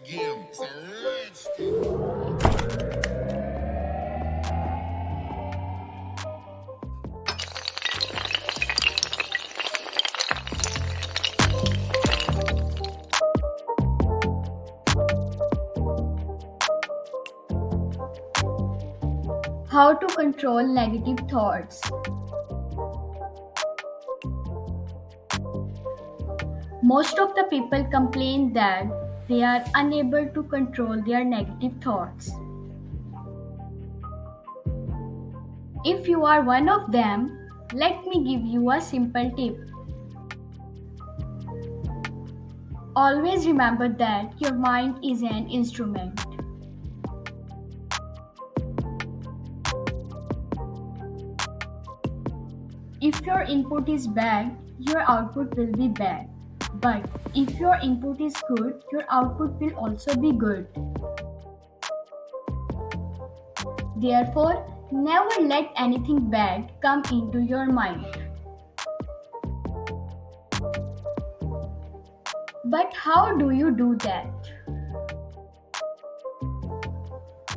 game. It's a rich thing. How to control negative thoughts. Most of the people complain that they are unable to control their negative thoughts. If you are one of them, let me give you a simple tip. Always remember that your mind is an instrument. If your input is bad, your output will be bad. But if your input is good, your output will also be good. Therefore, never let anything bad come into your mind. But how do you do that?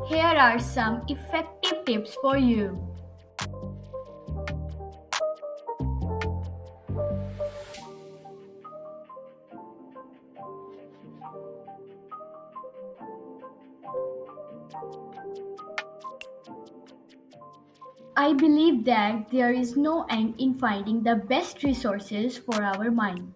Here are some effective tips for you. I believe that there is no end in finding the best resources for our mind.